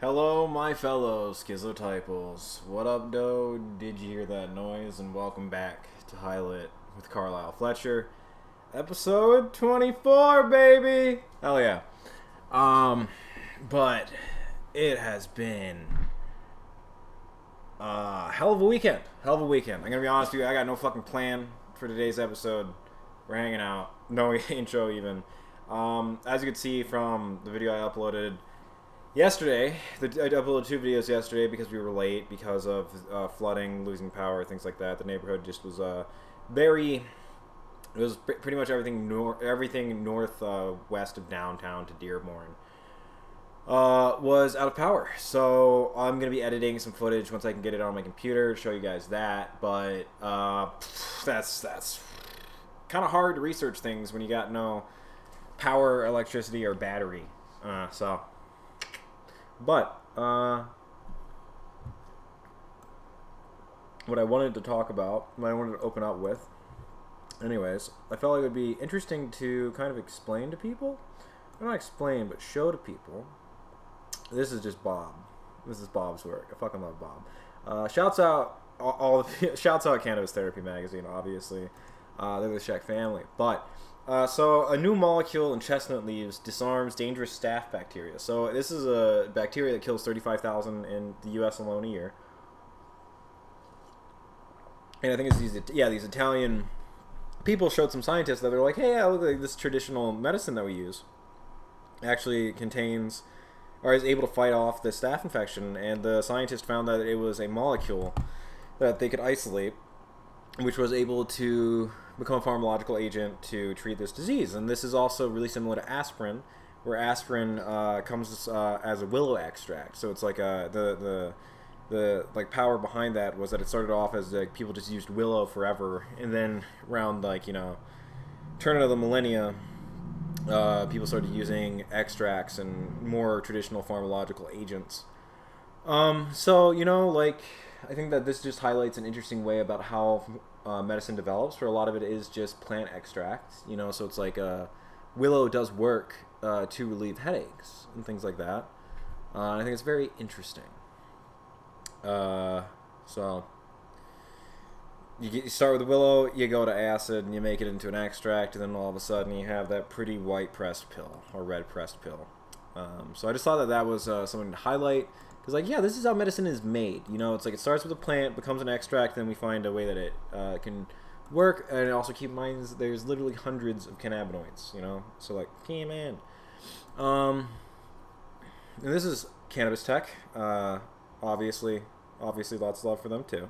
Hello, my fellow schizotypals. What up, doe? Did you hear that noise? And welcome back to Highlight with Carlisle Fletcher, episode 24, baby. Hell yeah. But it has been a hell of a weekend. Hell of a weekend. I'm gonna be honest with you. I got no fucking plan for today's episode. We're hanging out. No intro even. As you can see from the video I uploaded yesterday, I uploaded two videos yesterday because we were late because of flooding, losing power, things like that. The neighborhood just was very. It was pretty much everything north west of downtown to Dearborn was out of power. So I'm gonna be editing some footage once I can get it on my computer to show you guys that. But that's kind of hard to research things when you got no power, electricity, or battery. But what I wanted to talk about, what I wanted to open up with, anyways, I felt like it would be interesting to kind of explain to people, not explain, but show to people. This is just Bob. This is Bob's work. I fucking love Bob. Shouts out shouts out Cannabis Therapy Magazine, obviously. They're the Sheck family, but. So a new molecule in chestnut leaves disarms dangerous staph bacteria. So this is a bacteria that kills 35,000 in the U.S. alone a year. And I think it's these Italian people showed some scientists that they're like, hey, yeah, look, like this traditional medicine that we use actually contains or is able to fight off the staph infection. And the scientist found that it was a molecule that they could isolate, which was able to become a pharmacological agent to treat this disease. And this is also really similar to aspirin, where aspirin comes as a willow extract. So it's like the like power behind that was that it started off as like people just used willow forever, and then around turn of the millennia, people started using extracts and more traditional pharmacological agents. So I think that this just highlights an interesting way about how medicine develops, where a lot of it is just plant extracts, so it's like willow does work to relieve headaches and things like that. I think it's very interesting. So you start with willow, you go to acid, and you make it into an extract, and then all of a sudden you have that pretty white pressed pill or red pressed pill. So I just thought that was something to highlight. Because, this is how medicine is made. It's like it starts with a plant, becomes an extract, then we find a way that it can work. And also keep in mind there's literally hundreds of cannabinoids, So, man. And this is Cannabis Tech. Obviously, lots of love for them, too.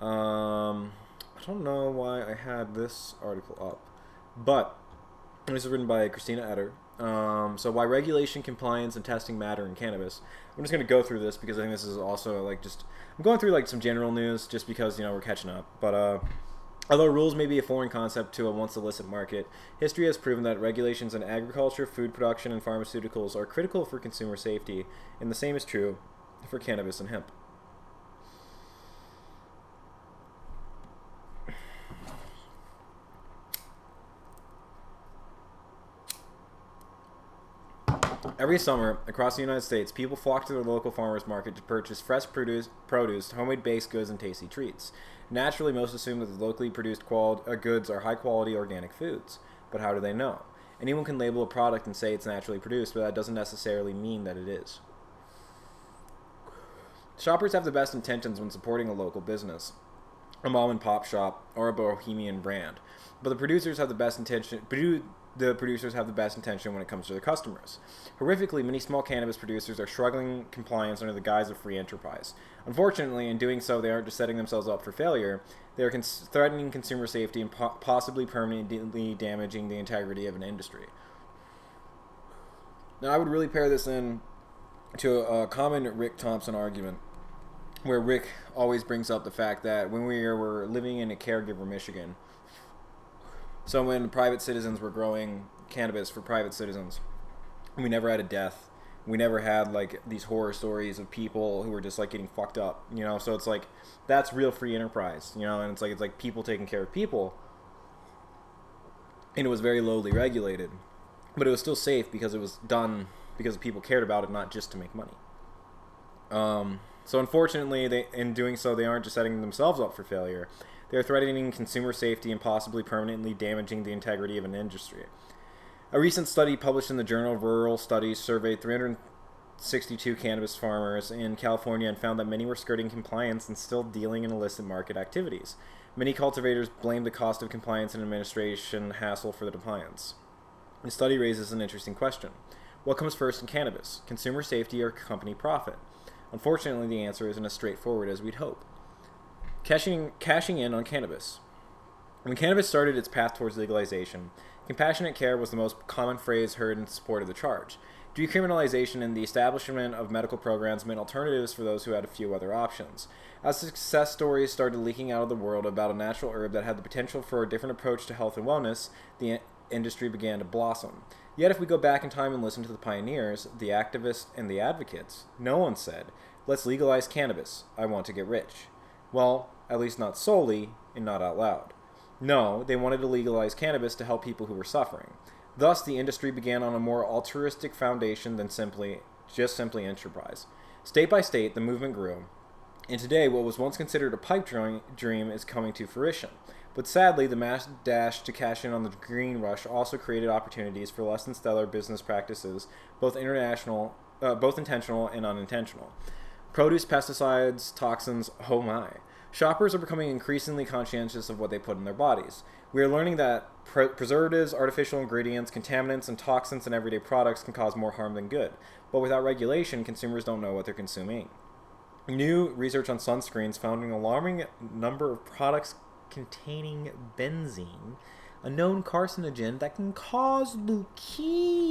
I don't know why I had this article up. But this is written by Christina Etter. So why regulation, compliance, and testing matter in cannabis. I'm just going to go through this because I think this is also I'm going through some general news just because we're catching up. But although rules may be a foreign concept to a once illicit market, history has proven that regulations in agriculture, food production, and pharmaceuticals are critical for consumer safety, and the same is true for cannabis and hemp. Every summer, across the United States, people flock to their local farmers market to purchase fresh produce, homemade baked goods, and tasty treats. Naturally, most assume that the locally produced goods are high-quality organic foods. But how do they know? Anyone can label a product and say it's naturally produced, but that doesn't necessarily mean that it is. Shoppers have the best intentions when supporting a local business, a mom-and-pop shop, or a bohemian brand. But the producers have the best intention when it comes to their customers. Horrifically, many small cannabis producers are struggling compliance under the guise of free enterprise. Unfortunately, in doing so, they aren't just setting themselves up for failure, they are threatening consumer safety and possibly permanently damaging the integrity of an industry. Now, I would really pair this in to a common Rick Thompson argument, where Rick always brings up the fact that when we were living in a caregiver Michigan, so when private citizens were growing cannabis for private citizens, we never had a death. We never had these horror stories of people who were just getting fucked up, So it's that's real free enterprise, And it's like people taking care of people, and it was very lowly regulated, but it was still safe because it was done because people cared about it, not just to make money. So unfortunately, in doing so, they aren't just setting themselves up for failure. They're threatening consumer safety and possibly permanently damaging the integrity of an industry. A recent study published in the Journal of Rural Studies surveyed 362 cannabis farmers in California and found that many were skirting compliance and still dealing in illicit market activities. Many cultivators blame the cost of compliance and administration hassle for the defiance. The study raises an interesting question. What comes first in cannabis, consumer safety or company profit? Unfortunately, the answer isn't as straightforward as we'd hope. Cashing in on cannabis. When cannabis started its path towards legalization, compassionate care was the most common phrase heard in support of the charge. Decriminalization and the establishment of medical programs meant alternatives for those who had a few other options. As success stories started leaking out of the world about a natural herb that had the potential for a different approach to health and wellness, the industry began to blossom. Yet if we go back in time and listen to the pioneers, the activists, and the advocates, no one said, let's legalize cannabis, I want to get rich. Well, at least not solely, and not out loud. No, they wanted to legalize cannabis to help people who were suffering. Thus, the industry began on a more altruistic foundation than simply enterprise. State by state, the movement grew, and today what was once considered a pipe dream is coming to fruition. But sadly, the mass dash to cash in on the green rush also created opportunities for less than stellar business practices, both intentional and unintentional. Produce, pesticides, toxins, oh my. Shoppers are becoming increasingly conscientious of what they put in their bodies. We are learning that preservatives, artificial ingredients, contaminants, and toxins in everyday products can cause more harm than good. But without regulation, consumers don't know what they're consuming. New research on sunscreens found an alarming number of products containing benzene, a known carcinogen that can cause leukemia.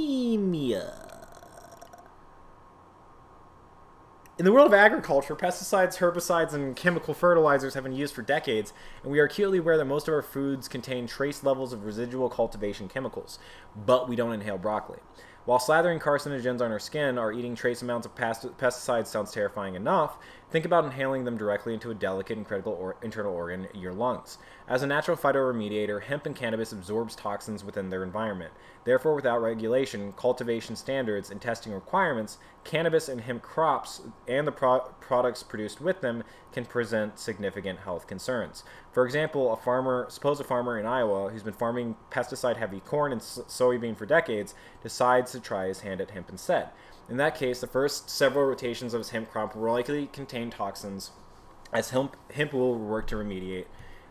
In the world of agriculture, pesticides, herbicides, and chemical fertilizers have been used for decades, and we are acutely aware that most of our foods contain trace levels of residual cultivation chemicals, but we don't inhale broccoli. While slathering carcinogens on our skin or eating trace amounts of pesticides sounds terrifying enough, think about inhaling them directly into a delicate and critical internal organ, your lungs. As a natural phytoremediator, hemp and cannabis absorbs toxins within their environment. Therefore, without regulation, cultivation standards, and testing requirements, cannabis and hemp crops and the products produced with them can present significant health concerns. For example, suppose a farmer in Iowa who's been farming pesticide-heavy corn and soybean for decades decides to try his hand at hemp instead. In that case, the first several rotations of his hemp crop will likely contain toxins, as hemp will work to remediate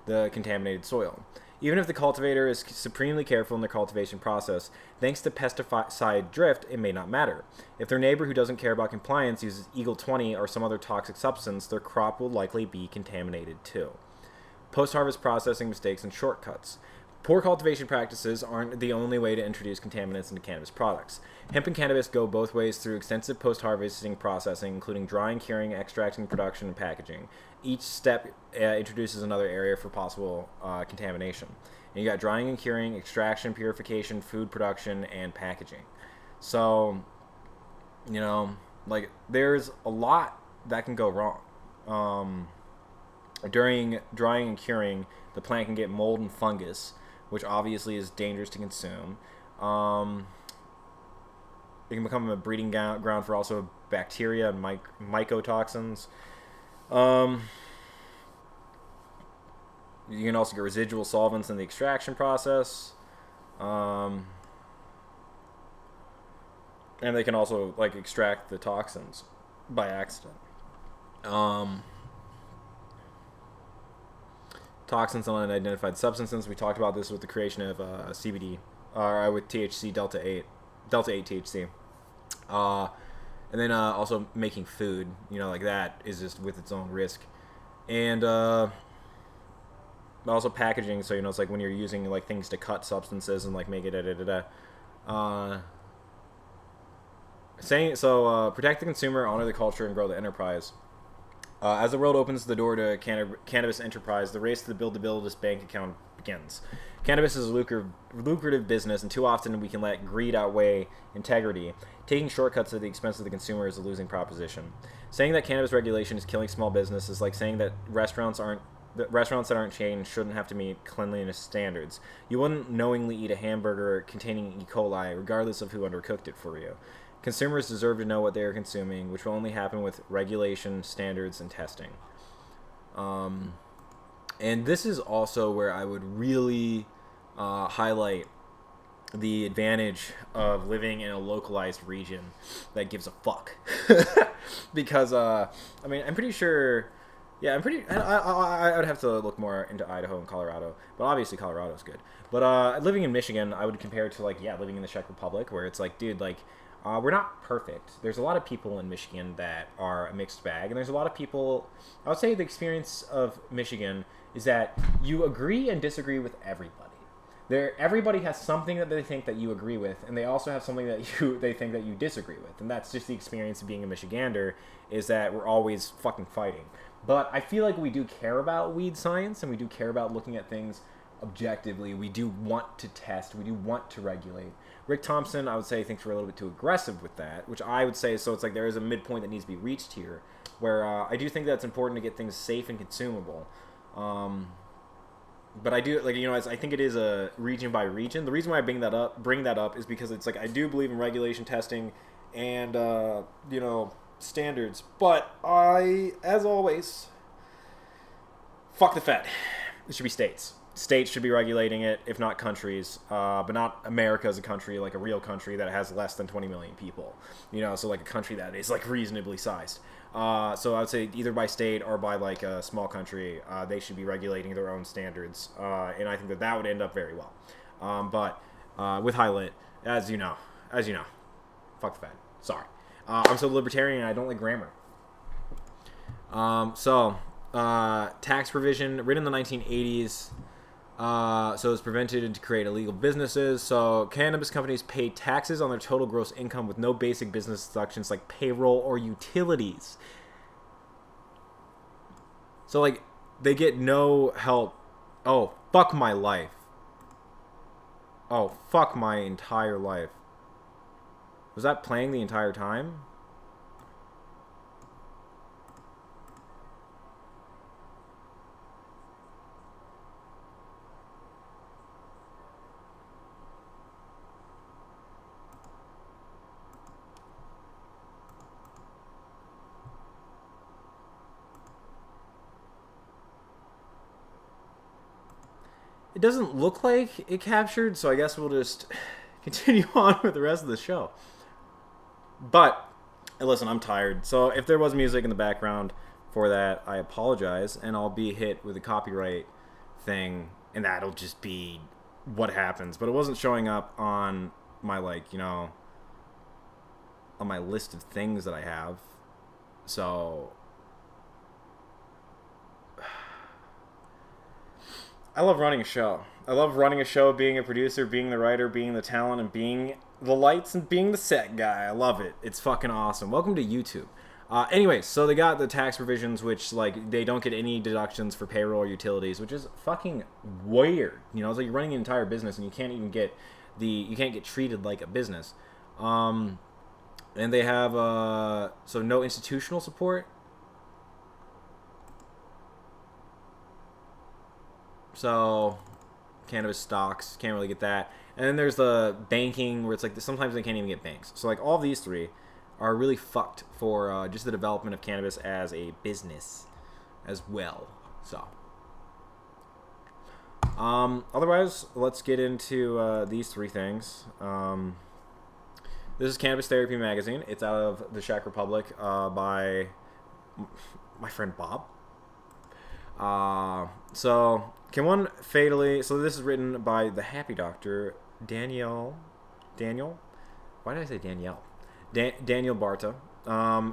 the contaminated soil. Even if the cultivator is supremely careful in their cultivation process, thanks to pesticide drift, it may not matter. If their neighbor who doesn't care about compliance uses Eagle 20 or some other toxic substance, their crop will likely be contaminated too. Post-harvest processing mistakes and shortcuts. Poor cultivation practices aren't the only way to introduce contaminants into cannabis products. Hemp and cannabis go both ways through extensive post-harvesting processing, including drying, curing, extracting, production, and packaging. Each step introduces another area for possible contamination. And you got drying and curing, extraction, purification, food production, and packaging. So, there's a lot that can go wrong. During drying and curing, the plant can get mold and fungus, which obviously is dangerous to consume. It can become a breeding ground for also bacteria and mycotoxins. You can also get residual solvents in the extraction process. And they can also extract the toxins by accident. Toxins on unidentified substances. We talked about this with the creation of CBD, or with THC, Delta 8 THC. And then also making food, that is just with its own risk. And also packaging, so it's like when you're using things to cut substances and make it protect the consumer, honor the culture, and grow the enterprise. As the world opens the door to cannabis enterprise, the race to build the biggest bank account begins. Cannabis is a lucrative business, and too often we can let greed outweigh integrity. Taking shortcuts at the expense of the consumer is a losing proposition. Saying that cannabis regulation is killing small business is like saying that restaurants that aren't chained shouldn't have to meet cleanliness standards. You wouldn't knowingly eat a hamburger containing E. coli, regardless of who undercooked it for you. Consumers deserve to know what they are consuming, which will only happen with regulation, standards, and testing. And this is also where I would really highlight the advantage of living in a localized region that gives a fuck. Because, I mean, I'm pretty sure... Yeah, I would have to look more into Idaho and Colorado, but obviously Colorado's good. But living in Michigan, I would compare it to, like, yeah, living in the Czech Republic, where it's like, dude, like, we're not perfect. There's a lot of people in Michigan that are a mixed bag, and there's a lot of people... I would say the experience of Michigan is that you agree and disagree with everybody. Everybody has something that they think that you agree with, and they also have something that they think that you disagree with, and that's just the experience of being a Michigander, is that we're always fucking fighting. But I feel like we do care about weed science, and we do care about looking at things objectively. We do want to test. We do want to regulate. Rick Thompson, I would say, thinks we're a little bit too aggressive with that, which I would say, so it's like there is a midpoint that needs to be reached here, where I do think that's important to get things safe and consumable. But I do, like, you know, I think it is a region by region. The reason why I bring that up is because it's like I do believe in regulation, testing, and, you know, standards. But as always, fuck the Fed. It should be states. States should be regulating it, if not countries, but not America as a country, like a real country that has less than 20 million people. You know, so like a country that is like reasonably sized. So I would say either by state or by like a small country, they should be regulating their own standards, and I think that would end up very well. But with high lit, as you know, fuck the Fed. Sorry, I'm so libertarian. I don't like grammar. Tax provision written in the 1980s. So it's prevented to create illegal businesses. So cannabis companies pay taxes on their total gross income with no basic business deductions like payroll or utilities. So, like, they get no help. Oh, fuck my life. Oh, fuck my entire life. Was that playing the entire time? It doesn't look like it captured, so I guess we'll just continue on with the rest of the show. But, listen, I'm tired. So if there was music in the background for that, I apologize, and I'll be hit with a copyright thing, and that'll just be what happens. But it wasn't showing up on my, like, you know, on my list of things that I have. So I love running a show. I love running a show, being a producer, being the writer, being the talent, and being the lights and being the set guy. I love it. It's fucking awesome. Welcome to YouTube. Anyways, so they got the tax provisions, which, like, they don't get any deductions for payroll or utilities, which is fucking weird. You know, it's like you're running an entire business and you can't even get you can't get treated like a business. And they have, so no institutional support. So, cannabis stocks, can't really get that. And then there's the banking, where it's like sometimes they can't even get banks. So, like, all of these three are really fucked for just the development of cannabis as a business as well. So, otherwise, let's get into these three things. This is Cannabis Therapy Magazine. It's out of the Czech Republic by my friend Bob. So this is written by the Happy Doctor, Daniel? Why did I say Danielle? Daniel Barta.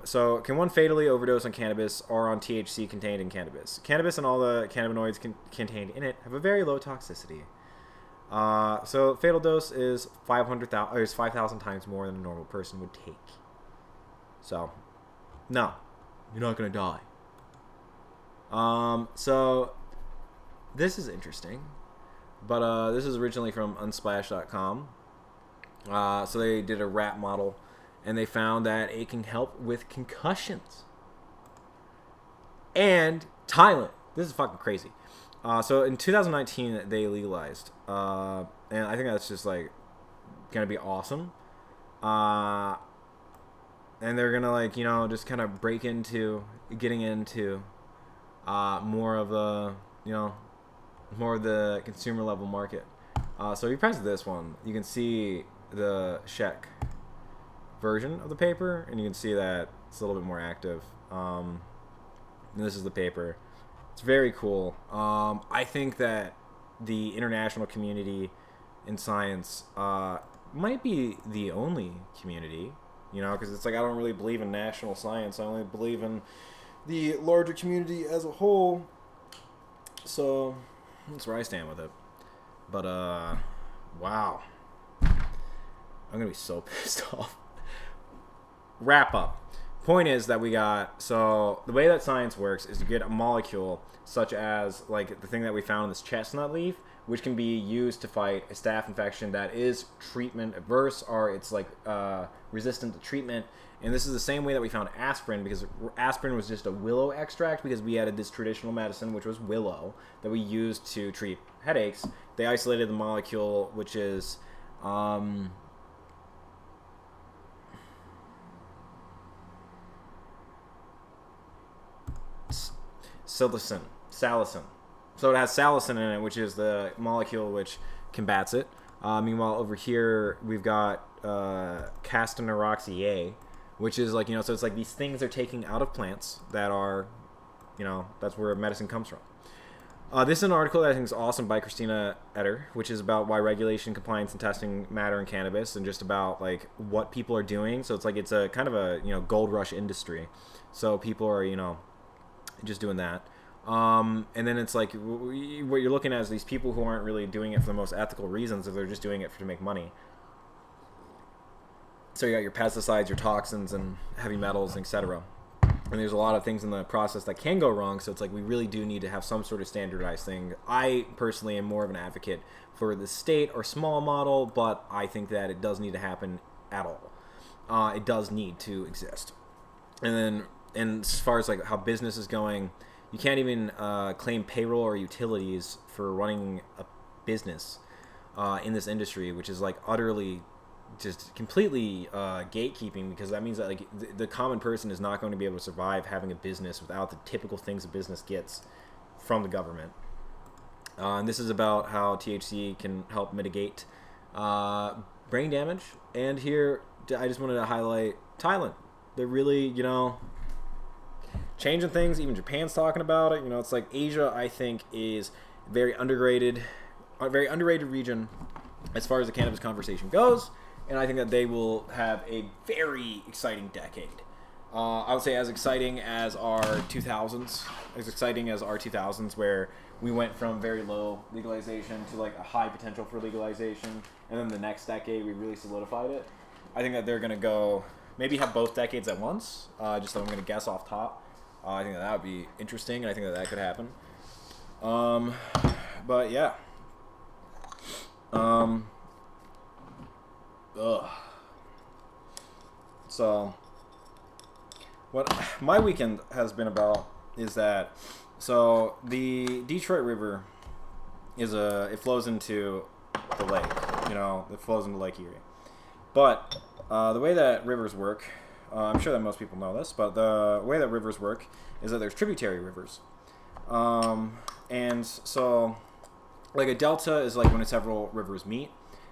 So, can one fatally overdose on cannabis or on THC contained in cannabis? Cannabis and all the cannabinoids contained in it have a very low toxicity. So, fatal dose is 5,000 times more than a normal person would take. So, no, you're not gonna die. So this is interesting, but this is originally from Unsplash.com. So they did a rat model, and they found that it can help with concussions. And Thailand, this is fucking crazy. So in 2019 they legalized, and I think that's just like gonna be awesome. and they're gonna like just kind of break into getting into more of the more of the consumer level market. So if you press this one, you can see the Czech version of the paper, and you can see that it's a little bit more active. And this is the paper. It's very cool. I think that the international community in science might be the only community, because it's like I don't really believe in national science. I only believe in the larger community as a whole. So that's where I stand with it. But wow, I'm gonna be so pissed off. Wrap up. Point is that we got, so the way that science works is you get a molecule such as like the thing that we found in this chestnut leaf, which can be used to fight a staph infection that is treatment averse, or it's like resistant to treatment. And this is the same way that we found aspirin, because aspirin was just a willow extract, because we added this traditional medicine, which was willow, that we used to treat headaches. They isolated the molecule, which is salicin. So it has salicin in it, which is the molecule which combats it. Meanwhile, over here we've got castaneroxy, which is like so it's like these things they're taking out of plants that are, that's where medicine comes from. This is an article that I think is awesome by Christina Etter, which is about why regulation, compliance, and testing matter in cannabis, and just about like what people are doing. So it's like it's a kind of a gold rush industry. So people are just doing that. And then it's like what you're looking at is these people who aren't really doing it for the most ethical reasons, if they're just doing it to make money. So you got your pesticides, your toxins, and heavy metals, etc. And there's a lot of things in the process that can go wrong. So it's like we really do need to have some sort of standardized thing. I personally am more of an advocate for the state or small model, but I think that it does need to happen at all. It does need to exist. And as far as like how business is going, you can't even claim payroll or utilities for running a business in this industry, which is like utterly just completely gatekeeping, because that means that like the common person is not going to be able to survive having a business without the typical things a business gets from the government. And this is about how THC can help mitigate brain damage. And here I just wanted to highlight Thailand. They're really changing things. Even Japan's talking about it. It's like Asia, I think, is a very underrated region as far as the cannabis conversation goes, and I think that they will have a very exciting decade. I would say as exciting as our 2000s, where we went from very low legalization to like a high potential for legalization, and then the next decade we really solidified it. I think that they're going to go maybe have both decades at once, just so I'm going to guess off top. I think that would be interesting, and I think that could happen. But yeah. So, what my weekend has been about is that, so the Detroit River it flows into the lake, it flows into Lake Erie. But the way that rivers work, I'm sure that most people know this, but the way that rivers work is that there's tributary rivers. And so, like a delta is like when several rivers meet,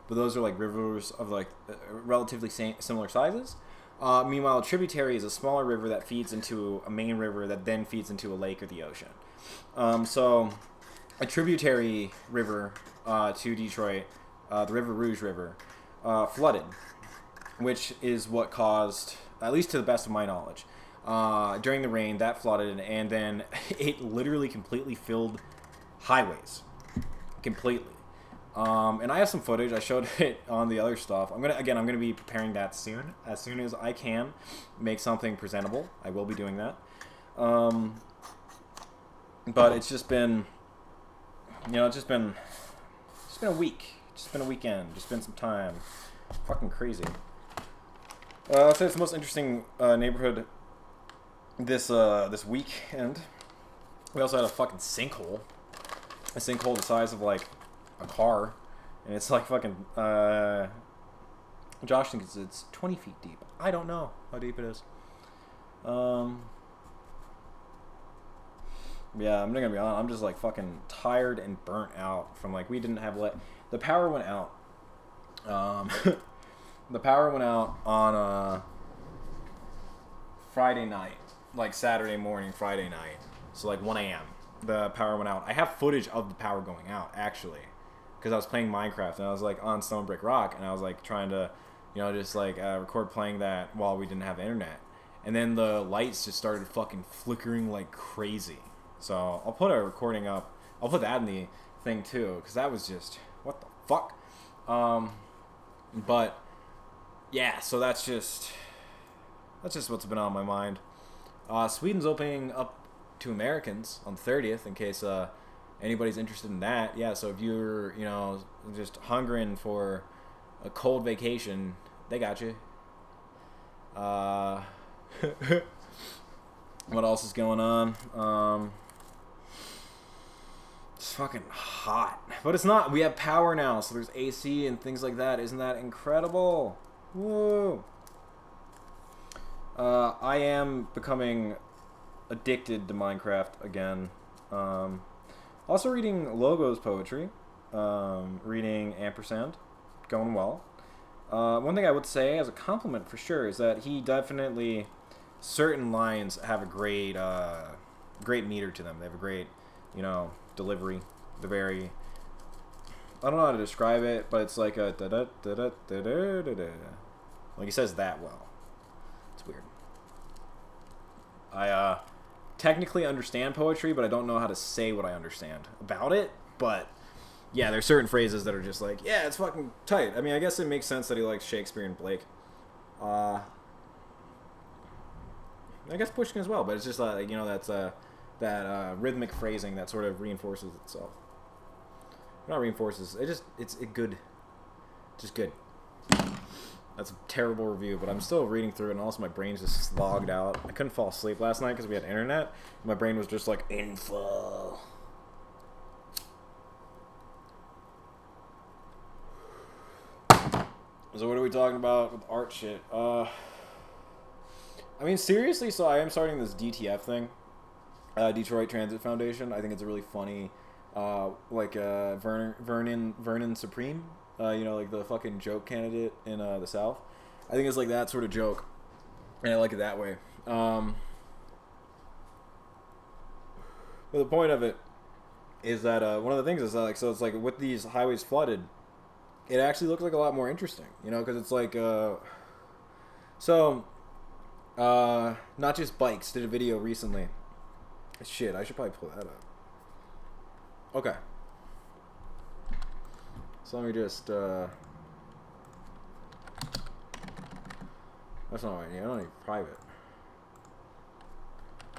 but those are like rivers of like relatively similar sizes. Meanwhile, a tributary is a smaller river that feeds into a main river that then feeds into a lake or the ocean. So a tributary river to Detroit, the River Rouge River, flooded, which is what caused, at least to the best of my knowledge, during the rain, that flooded, and then it literally completely filled highways. Completely. And I have some footage. I showed it on the other stuff. I'm gonna be preparing that soon. As soon as I can make something presentable, I will be doing that. But it's just been, just been a week. Just been a weekend. Just been some time. Fucking crazy. I'll say it's the most interesting neighborhood this weekend. We also had a fucking sinkhole. A sinkhole the size of like a car, and it's like fucking Josh thinks it's 20 feet deep. I don't know how deep it is. Um, yeah, I'm not gonna be honest. I'm just like fucking tired and burnt out from like we didn't have the power went out. Um, the power went out on Friday night, like Saturday morning, Friday night. So like 1 a.m. The power went out. I have footage of the power going out actually, because I was playing Minecraft and I was like on Stone Brick Rock and I was like trying to, just like record playing that while we didn't have internet, and then the lights just started fucking flickering like crazy. So I'll put a recording up. I'll put that in the thing too, because that was just what the fuck. But yeah, so that's just what's been on my mind. Sweden's opening up to Americans on the 30th, in case anybody's interested in that. Yeah, so if you're, just hungering for a cold vacation, they got you. What else is going on? It's fucking hot. But it's not. We have power now, so there's AC and things like that. Isn't that incredible? Woo! I am becoming addicted to Minecraft again. Also reading Logos poetry. Reading Ampersand. Going well. One thing I would say as a compliment for sure is that he definitely... Certain lines have a great meter to them. They have a great, delivery. They're very... I don't know how to describe it, but it's like a da-da-da-da-da-da-da-da. Like he says that well. It's weird. I technically understand poetry, but I don't know how to say what I understand about it. But yeah, there's certain phrases that are just like, yeah, it's fucking tight. I mean, I guess it makes sense that he likes Shakespeare and Blake. I guess Pushkin as well, but it's just like, that's that rhythmic phrasing that sort of reinforces itself. Not reinforces. It's good. Just good. That's a terrible review, but I'm still reading through it, and also my brain's just slogged out. I couldn't fall asleep last night because we had internet. My brain was just like, info. So what are we talking about with art shit? I mean, seriously, so I am starting this DTF thing. Detroit Transit Foundation. I think it's a really funny, Vernon Supreme. Like the fucking joke candidate in the South. I think it's like that sort of joke, and I like it that way. But the point of it is that one of the things is that, like, so it's like with these highways flooded, it actually looks like a lot more interesting, because it's like Not Just Bikes did a video recently. Shit, I should probably pull that up. Okay. So let me just, that's not what I need. I don't need private.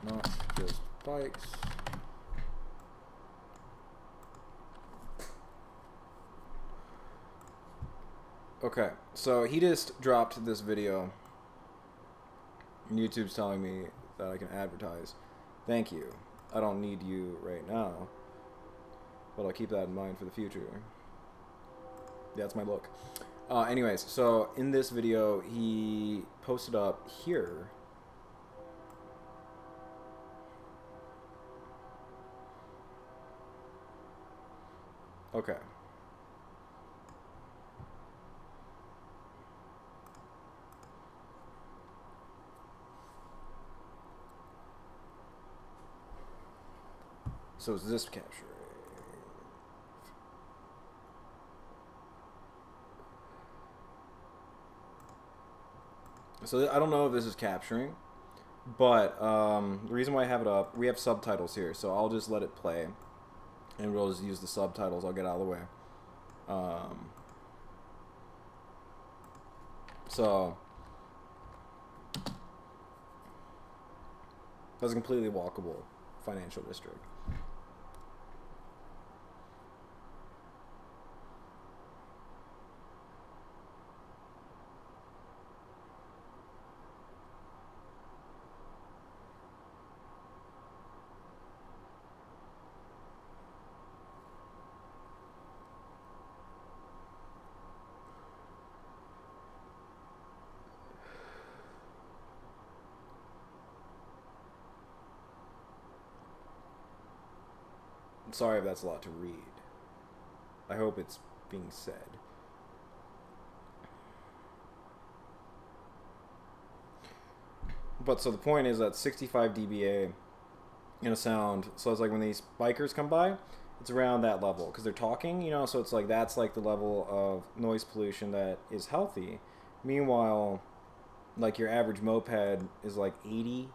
Not Just Bikes. Okay, so he just dropped this video. YouTube's telling me that I can advertise. Thank you. I don't need you right now, but I'll keep that in mind for the future. Yeah, that's my look. Anyways, so in this video, he posted up here. Okay. So is this capturing? So I don't know if this is capturing, but the reason why I have it up, we have subtitles here, so I'll just let it play, and we'll just use the subtitles. I'll get out of the way. So that's a completely walkable financial district. Sorry if that's a lot to read. I hope it's being said. But so the point is that 65 dBA in a sound. So it's like when these bikers come by, it's around that level because they're talking, you know. So it's like that's like the level of noise pollution that is healthy. Meanwhile, like your average moped is like 80,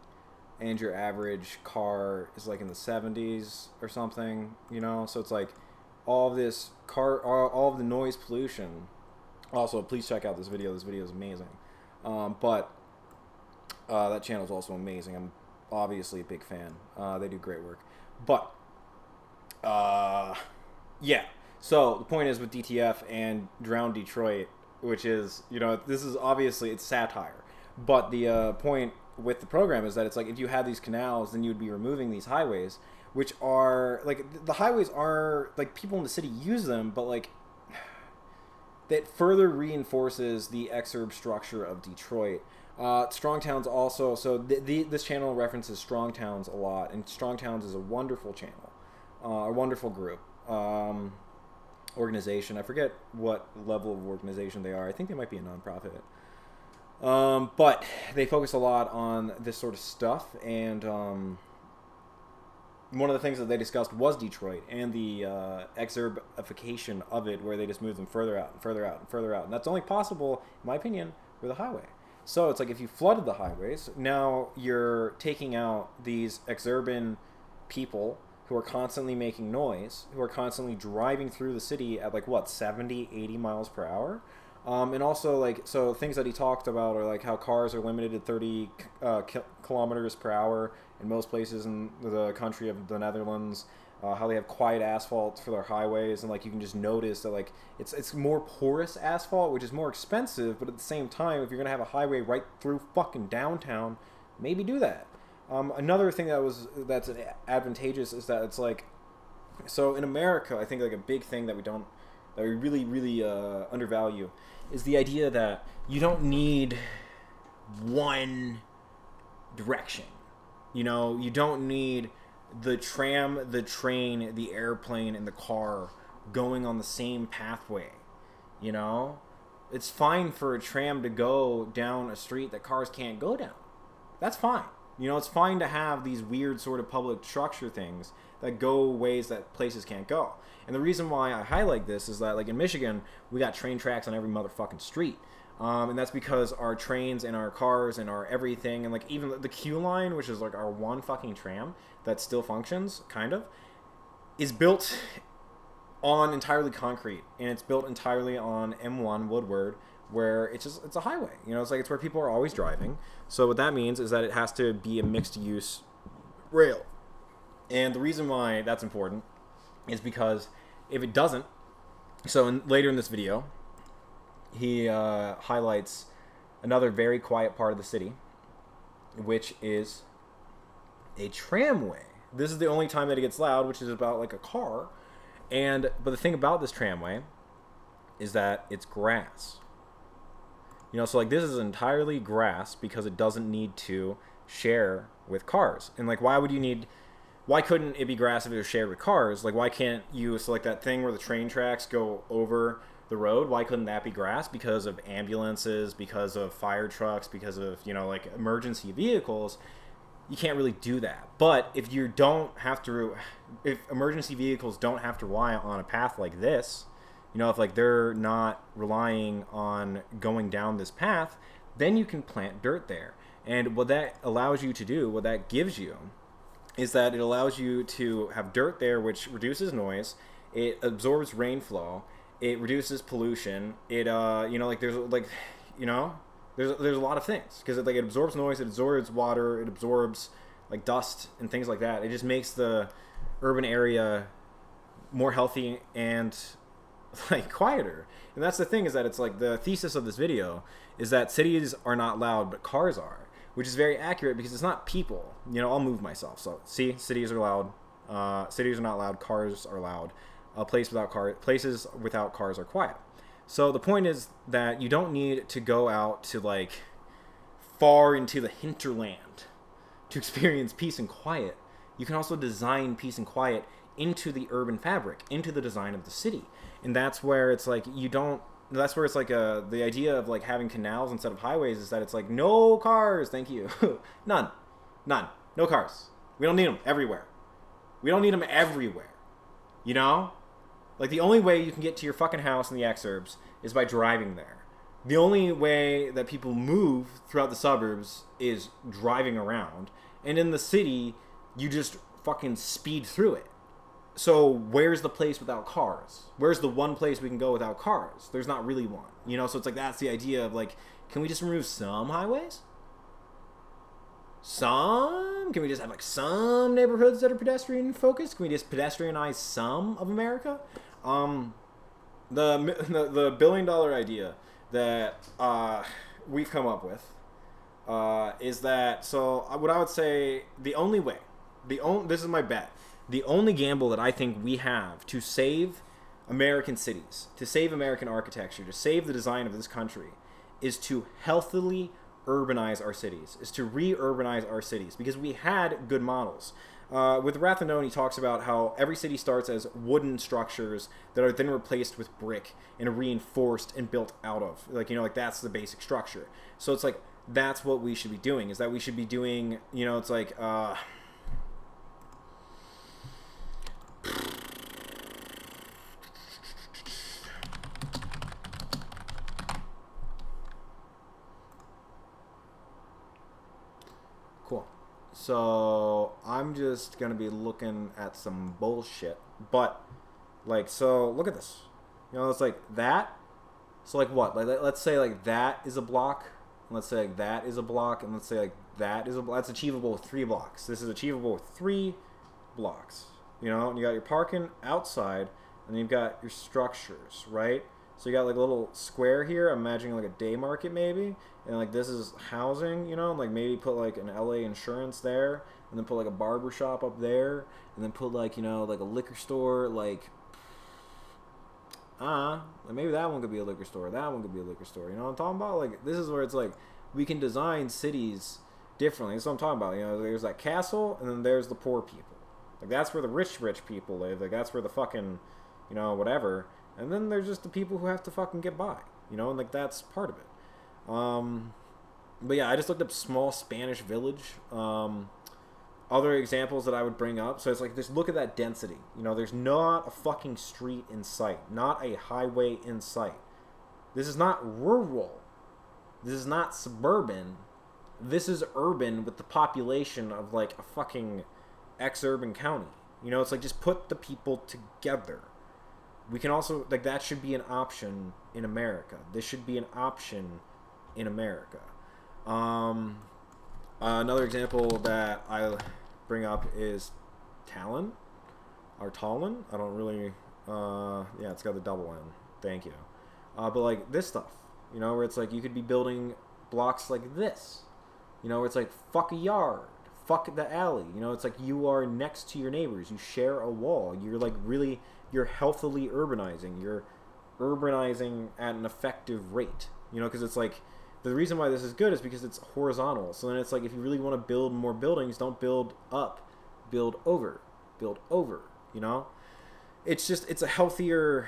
and your average car is like in the 70s or something, you know. So it's like all of this all of the noise pollution. Also, please check out this video. This video is amazing. But that channel is also amazing. I'm obviously a big fan. They do great work. But yeah. So the point is with DTF and Drown Detroit, which is, you know, this is obviously, it's satire. But the point with the program is that it's like if you had these canals, then you would be removing these highways, which are like the highways are like people in the city use them, but like that further reinforces the exurb structure of Detroit. Strong Towns also, so this channel references Strong Towns a lot, and Strong Towns is a wonderful channel, a wonderful group, organization. I forget what level of organization they are. I think they might be a nonprofit. But they focus a lot on this sort of stuff, and one of the things that they discussed was Detroit and the exurbification of it, where they just move them further out and further out and further out. And that's only possible, in my opinion, with a highway. So it's like if you flooded the highways, now you're taking out these exurban people who are constantly making noise, who are constantly driving through the city at like, what, 70, 80 miles per hour? And also, like, so things that he talked about are like how cars are limited to 30 kilometers per hour in most places in the country of the Netherlands. How they have quiet asphalt for their highways, and like you can just notice that like it's more porous asphalt, which is more expensive, but at the same time, if you're gonna have a highway right through fucking downtown, maybe do that. Another thing that's advantageous is that it's like, so in America, I think like a big thing that we really undervalue is the idea that you don't need one direction. You know, you don't need the tram, the train, the airplane, and the car going on the same pathway. You know? It's fine for a tram to go down a street that cars can't go down. That's fine. You know, it's fine to have these weird sort of public structure things that go ways that places can't go. And the reason why I highlight this is that, like, in Michigan, we got train tracks on every motherfucking street. And that's because our trains and our cars and our everything, and like even the Q line, which is like our one fucking tram that still functions, kind of, is built on entirely concrete, and it's built entirely on M1 Woodward, where it's a highway. You know, it's like it's where people are always driving. So what that means is that it has to be a mixed use rail. And the reason why that's important is because if it doesn't, so later in this video, he highlights another very quiet part of the city, which is a tramway. This is the only time that it gets loud, which is about like a car. But the thing about this tramway is that it's grass. You know, so like this is entirely grass because it doesn't need to share with cars. And like, why couldn't it be grass if it was shared with cars? Like, why can't you select that thing where the train tracks go over the road? Why couldn't that be grass? Because of ambulances, because of fire trucks, because of, you know, like emergency vehicles. You can't really do that. But if emergency vehicles don't have to rely on a path like this, you know, if like they're not relying on going down this path, then you can plant dirt there. And what that allows you to do, what that gives you, is that it allows you to have dirt there, which reduces noise, it absorbs rainflow, it reduces pollution, it you know, like there's like, you know, there's a lot of things, because it absorbs noise, it absorbs water, it absorbs like dust and things like that. It just makes the urban area more healthy and like quieter. And that's the thing, is that it's like the thesis of this video is that cities are not loud, but cars are, which is very accurate because it's not people. You know, I'll move myself. So see, cities are loud. Cities are not loud. Cars are loud. Places without cars are quiet. So the point is that you don't need to go out to like far into the hinterland to experience peace and quiet. You can also design peace and quiet into the urban fabric, into the design of the city. And that's where it's like you don't. That's where it's like the idea of like having canals instead of highways is that it's like no cars, thank you, none, no cars. We don't need them everywhere. We don't need them everywhere. You know, like the only way you can get to your fucking house in the exurbs is by driving there. The only way that people move throughout the suburbs is driving around, and in the city, you just fucking speed through it. So where's the place without cars? Where's the one place we can go without cars? There's not really one, you know. So it's like that's the idea of like, can we just remove some highways? Can we just have like some neighborhoods that are pedestrian focused? Can we just pedestrianize some of America? The $1 billion idea that we've come up with is that, so what I would say, this is my bet, the only gamble that I think we have to save American cities, to save American architecture, to save the design of this country, is to healthily urbanize our cities, is to re-urbanize our cities, because we had good models. With Wrath Unknown, he talks about how every city starts as wooden structures that are then replaced with brick and reinforced and built out of. Like, you know, like that's the basic structure. So it's like, that's what we should be doing, is that we should be doing, you know, it's like, cool. So I'm just gonna be looking at some bullshit, but like, so look at this. You know, it's like that. So like what? Like let's say like that is a block. And let's say like that is a block, and let's say like that is a block. That's achievable with 3 blocks. This is achievable with 3 blocks. You know, and you got your parking outside, and then you've got your structures, right? So you got like a little square here. I'm imagining like a day market maybe, and like this is housing. You know, like maybe put like an LA Insurance there, and then put like a barber shop up there, and then put like, you know, like a liquor store, like maybe that one could be a liquor store. That one could be a liquor store. You know what I'm talking about? Like this is where it's like we can design cities differently. That's what I'm talking about. You know, there's that castle, and then there's the poor people. Like that's where the rich people live. Like that's where the fucking, you know, whatever. And then there's just the people who have to fucking get by. You know, and like that's part of it. But yeah, I just looked up small Spanish village. Other examples that I would bring up. So it's like, just look at that density. You know, there's not a fucking street in sight. Not a highway in sight. This is not rural. This is not suburban. This is urban with the population of like a fucking ex-urban county. You know, it's like just put the people together. We can also, like, that should be an option in America. This should be an option in America. Another example that I bring up is Talon, or Talon. I don't really, yeah, it's got the double N. Thank you. But like this stuff, you know, where it's like you could be building blocks like this, you know, where it's like fuck a yard, fuck the alley. You know, it's like you are next to your neighbors. You share a wall. You're like really, you're healthily urbanizing. You're urbanizing at an effective rate. You know, because it's like, the reason why this is good is because it's horizontal. So then it's like, if you really want to build more buildings, don't build up, build over, you know? It's just, it's a healthier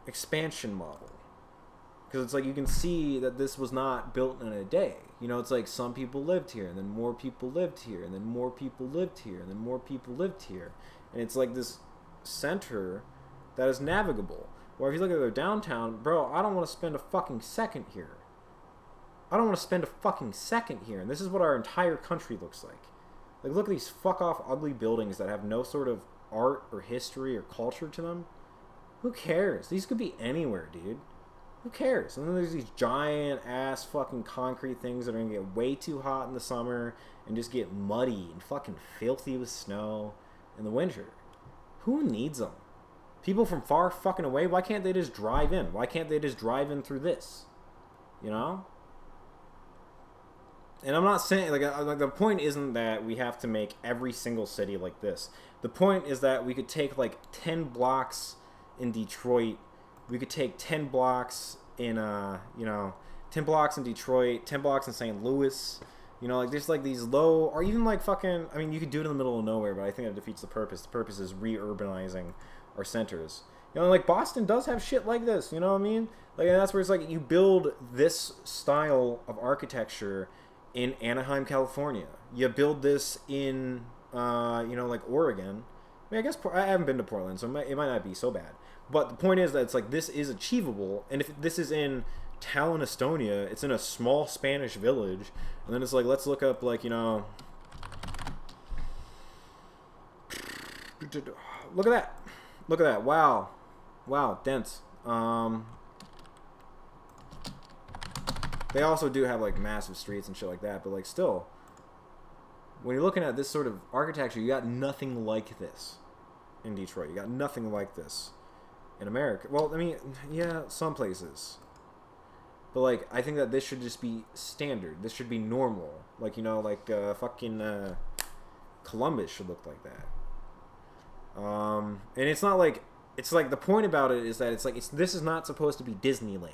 expansion model. Because it's like, you can see that this was not built in a day. You know, it's like some people lived here, and then more people lived here, and then more people lived here, and then more people lived here. And it's like this center that is navigable. Or if you look at their downtown, bro, I don't want to spend a fucking second here. I don't want to spend a fucking second here. And this is what our entire country looks like. Like, look at these fuck-off ugly buildings that have no sort of art or history or culture to them. Who cares? These could be anywhere, dude. Who cares? And then there's these giant-ass fucking concrete things that are going to get way too hot in the summer and just get muddy and fucking filthy with snow in the winter. Who needs them? People from far fucking away, why can't they just drive in? Why can't they just drive in through this? You know? And I'm not saying, like, the point isn't that we have to make every single city like this. The point is that we could take, like, 10 blocks in Detroit. We could take 10 blocks in, 10 blocks in Detroit, 10 blocks in St. Louis, You know, like there's like these low, or even like fucking. I mean, you could do it in the middle of nowhere, but I think that defeats the purpose. The purpose is re-urbanizing our centers. You know, like Boston does have shit like this. You know what I mean? Like, and that's where it's like you build this style of architecture in Anaheim, California. You build this in, you know, like Oregon. I mean, I guess I haven't been to Portland, so it might not be so bad. But the point is that it's like this is achievable, and if this is in Tallinn, Estonia, it's in a small Spanish village, and then it's like let's look up like, you know, look at that, look at that, wow, wow, dense. They also do have like massive streets and shit like that, but like still, when you're looking at this sort of architecture, you got nothing like this in Detroit. You got nothing like this in America. Well, I mean, yeah, some places. But, like, I think that this should just be standard. This should be normal. Like, you know, like, fucking Columbus should look like that. And it's not like... It's like, the point about it is that it's like, this is not supposed to be Disneyland.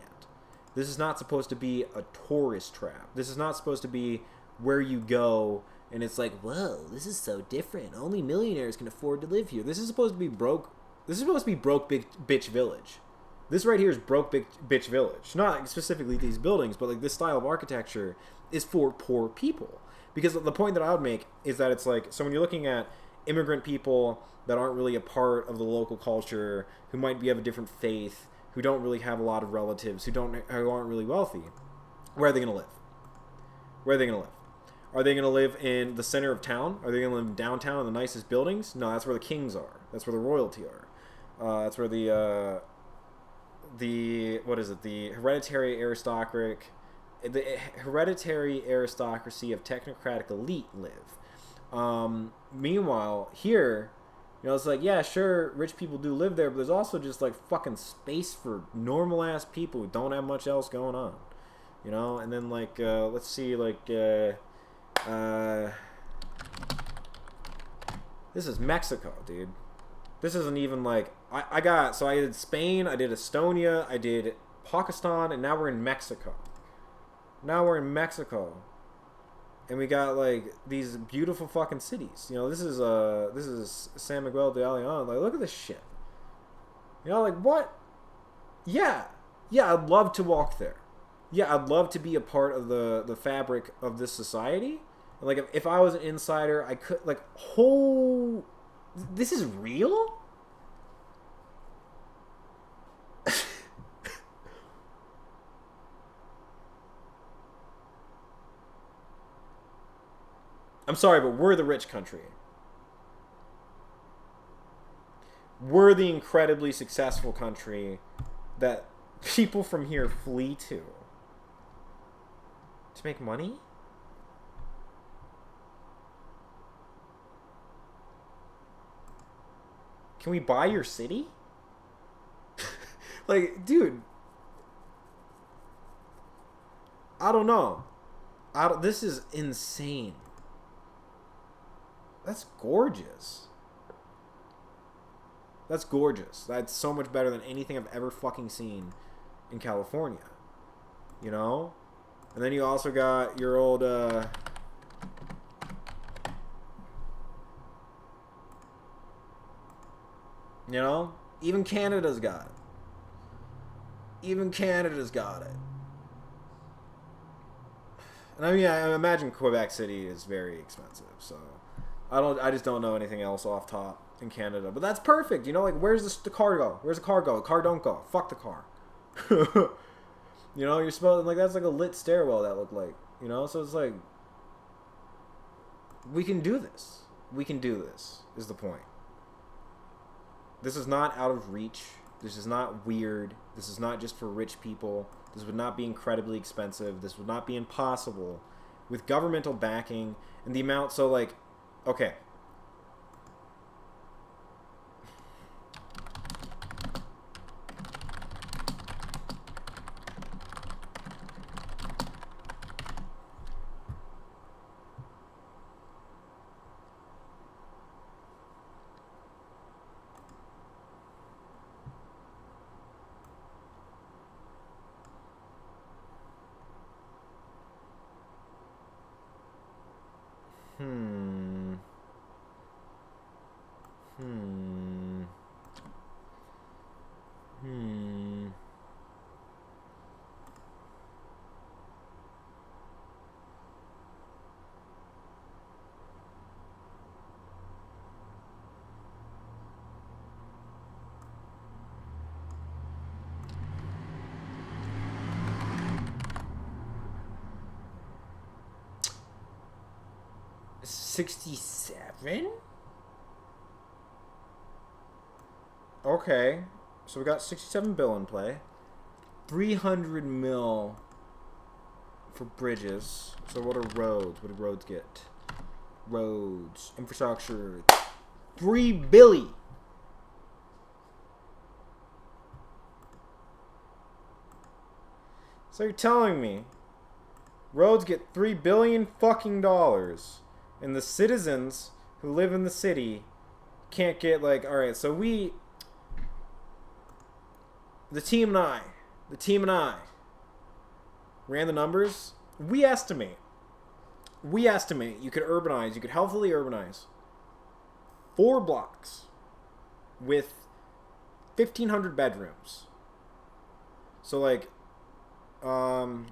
This is not supposed to be a tourist trap. This is not supposed to be where you go and it's like, whoa, this is so different. Only millionaires can afford to live here. This is supposed to be broke. This is supposed to be broke bitch village. This right here is broke bitch village. Not specifically these buildings, but like this style of architecture is for poor people. Because the point that I would make is that it's like, so when you're looking at immigrant people that aren't really a part of the local culture, who might be of a different faith, who don't really have a lot of relatives, who aren't really wealthy, where are they going to live? Where are they going to live? Are they going to live in the center of town? Are they going to live downtown in the nicest buildings? No, that's where the kings are. That's where the royalty are. That's where the what is it? The hereditary aristocracy of technocratic elite live. Meanwhile, here, you know, it's like, yeah, sure, rich people do live there, but there's also just like fucking space for normal ass people who don't have much else going on, you know. And then like, let's see, like, this is Mexico, dude. This isn't even like I did Spain, I did Estonia, I did Pakistan, and now we're in Mexico. And we got like these beautiful fucking cities. You know, this is San Miguel de Allende. Like, look at this shit. You know, like what? Yeah, I'd love to walk there. Yeah, I'd love to be a part of the fabric of this society. And like if I was an insider, I could like this is real? I'm sorry, but we're the rich country. We're the incredibly successful country that people from here flee to make money? Can we buy your city? Like, dude, I don't know. This is insane. That's gorgeous. That's gorgeous. That's so much better than anything I've ever fucking seen in California. You know? And then you also got your old, you know? Even Canada's got it. And I mean, I imagine Quebec City is very expensive, so I just don't know anything else off top in Canada. But that's perfect. You know, like, where's the car go? Where's the car go? The car don't go. Fuck the car. You know, you're supposed, like, that's like a lit stairwell that looked like, you know? So it's like, we can do this. Is the point. This is not out of reach. This is not weird. This is not just for rich people. This would not be incredibly expensive. This would not be impossible with governmental backing and the amount. So, like, okay. 67? Okay. So we got 67 bill in play. 300 mil for bridges. So what are roads? What do roads get? Roads. Infrastructure. 3 billion. So you're telling me roads get $3 billion fucking dollars, and the citizens who live in the city can't get, like, all right, so the team and I ran the numbers. We estimate you could healthily urbanize 4 blocks with 1,500 bedrooms. So, like, so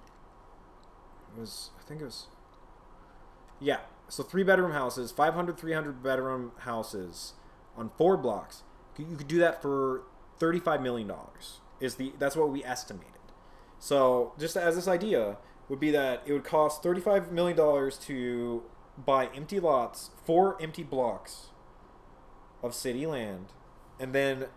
3-bedroom houses, 500 300-bedroom houses on 4 blocks. You could do that for $35 million. That's what we estimated. So just as this idea would be that it would cost $35 million to buy empty lots, 4 empty blocks of city land, and then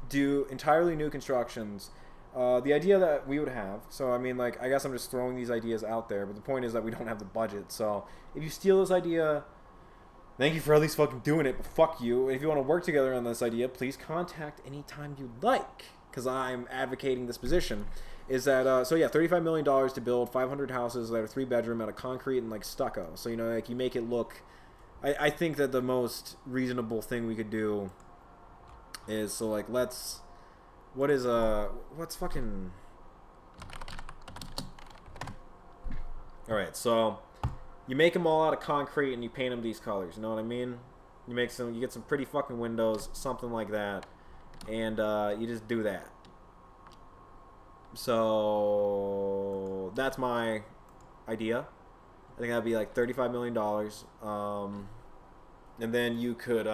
do entirely new constructions. The idea that we would have, so I mean, like, I guess I'm just throwing these ideas out there, but the point is that we don't have the budget. So if you steal this idea, thank you for at least fucking doing it, but fuck you. And if you want to work together on this idea, please contact anytime you'd like, because I'm advocating this position. Is that, so yeah, $35 million to build 500 houses that are 3-bedroom out of concrete and, like, stucco. So, you know, like, you make it look, I think that the most reasonable thing we could do is, so, like, what's fucking... Alright, so you make them all out of concrete and you paint them these colors, you know what I mean? You get some pretty fucking windows, something like that, and you just do that. So that's my idea. I think that'd be like $35 million. And then you could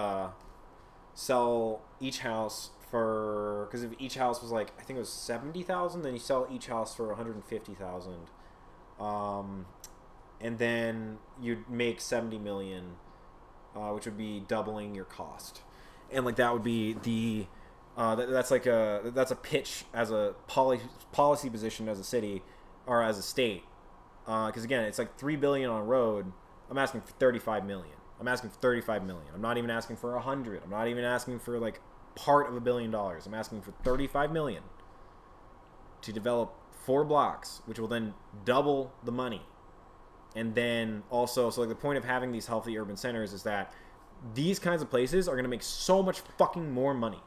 sell each house for, because if each house was like, I think it was 70,000, then you sell each house for 150,000, and then you'd make 70 million, which would be doubling your cost, and like that would be the that's a pitch as a policy position as a city or as a state, because again, it's like $3 billion on a road. I'm asking for 35 million. I'm asking for 35 million. I'm not even asking for 100. I'm not even asking for like part of $1 billion. I'm asking for 35 million to develop 4 blocks, which will then double the money. And then also, so like the point of having these healthy urban centers is that these kinds of places are going to make so much fucking more money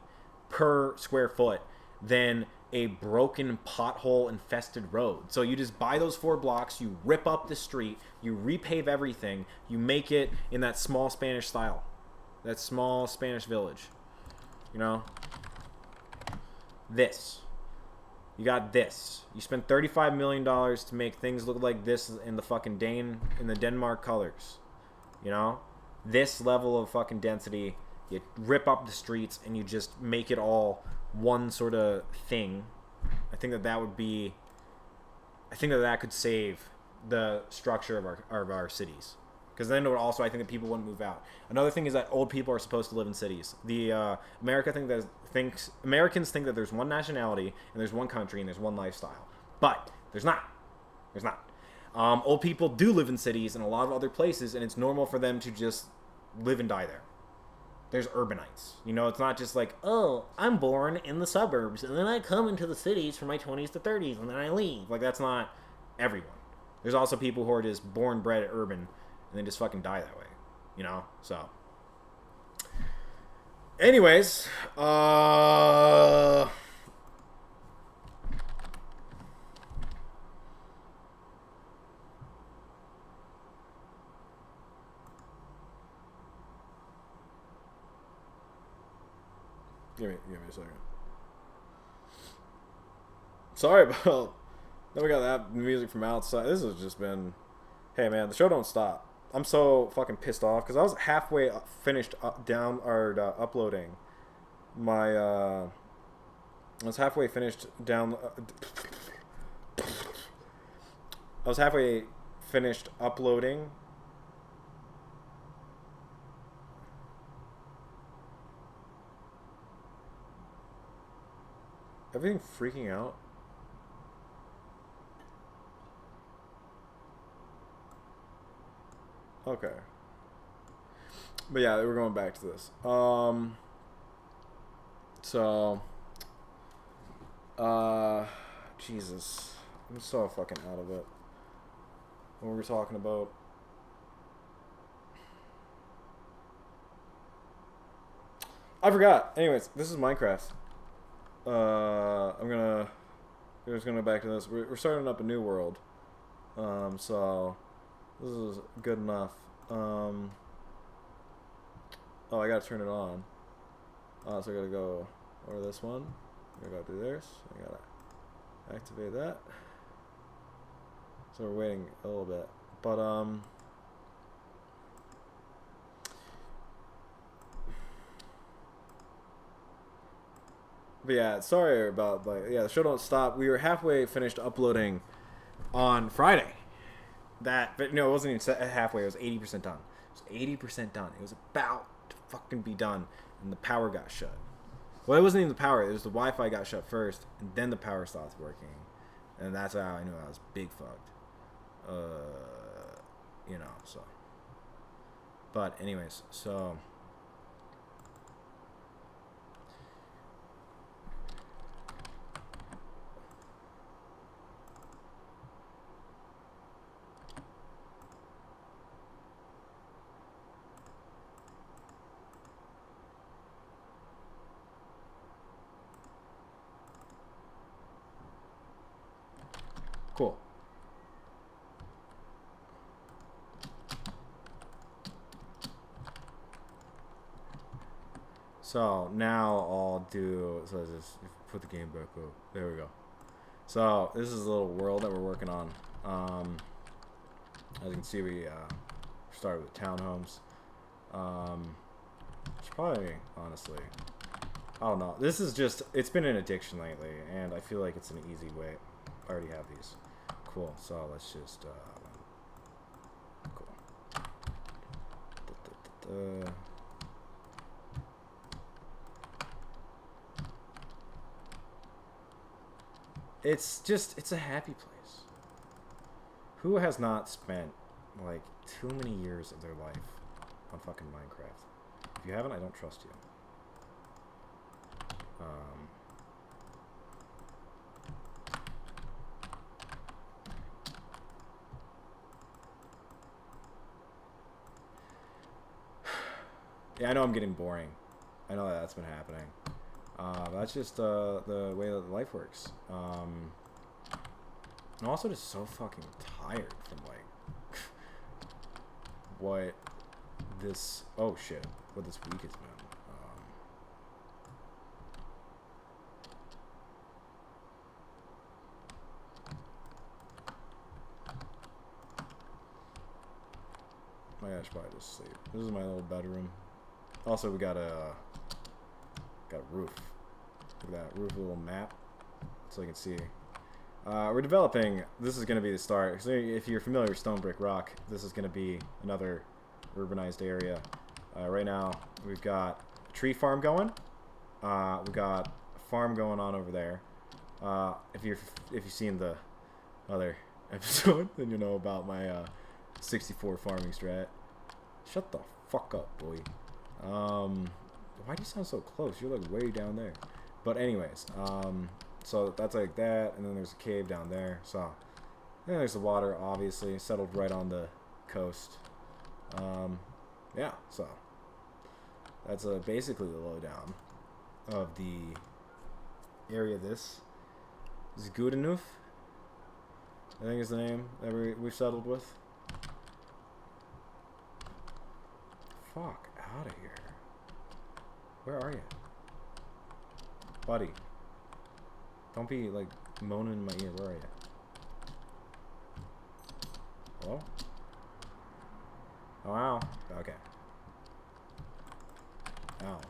per square foot than a broken pothole infested road. So you just buy those 4 blocks, you rip up the street, you repave everything, you make it in that small Spanish style, that small Spanish village. You know, you got this. You spent $35 million to make things look like this in the fucking Denmark colors. You know, this level of fucking density. You rip up the streets and you just make it all one sort of thing. I think that could save the structure of our cities. Because then it would also, I think that people wouldn't move out. Another thing is that old people are supposed to live in cities. Americans think that there's one nationality and there's one country and there's one lifestyle, but there's not. Old people do live in cities and a lot of other places, and it's normal for them to just live and die there. There's urbanites. You know, it's not just like, oh, I'm born in the suburbs and then I come into the cities for my 20s to 30s and then I leave. Like, that's not everyone. There's also people who are just born, bred urban and then just fucking die that way. You know? So. Anyways, Give me a second. Sorry about... Then we got that music from outside. This has just been... Hey, man, the show don't stop. I'm so fucking pissed off because I was halfway finished uploading my... I was halfway finished uploading Everything freaking out? Okay. But yeah, we're going back to this. So, Jesus. I'm so fucking out of it. What were we talking about? I forgot. Anyways, this is Minecraft. We're just gonna go back to this. We're starting up a new world. So this is good enough. Oh, I gotta turn it on. So I gotta go over this one. I gotta do this. I gotta activate that. So we're waiting a little bit, but But yeah, sorry about the show don't stop. We were halfway finished uploading on Friday. But no, it wasn't even halfway. It was 80% done. It was 80% done. It was about to fucking be done, and the power got shut. Well, it wasn't even the power. It was the Wi-Fi got shut first, and then the power stopped working, and that's how I knew I was big fucked. So. But anyways, so. Cool. So now I'll do. So just put the game back up. There we go. So this is a little world that we're working on. As you can see, we started with townhomes. It's probably honestly, I don't know. This is just. It's been an addiction lately, and I feel like it's an easy way. I already have these. Cool. So let's just. Cool. It's a happy place. Who has not spent, like, too many years of their life on fucking Minecraft? If you haven't, I don't trust you. Yeah, I know I'm getting boring. I know that's been happening. That's just the way that life works. I'm also just so fucking tired from like what this what this week has been. I should probably just sleep. This is my little bedroom. Also, we got a roof. Look at that roof, a little map, so you can see. We're developing. This is going to be the start. So if you're familiar with Stone Brick Rock, this is going to be another urbanized area. Right now, we've got a tree farm going. We've got a farm going on over there. If you've seen the other episode, then you know about my 64 farming strat. Shut the fuck up, boy. Why do you sound so close? You're like way down there. But anyways, so that's like that, and then there's a cave down there. So then there's the water, obviously settled right on the coast. Yeah, so that's basically the lowdown of the area. This is Goodenough, I think is the name that we've settled with. Fuck out of here. Where are you? Buddy. Don't be, like, moaning in my ear. Where are you? Hello? Oh, ow. Okay. Ow.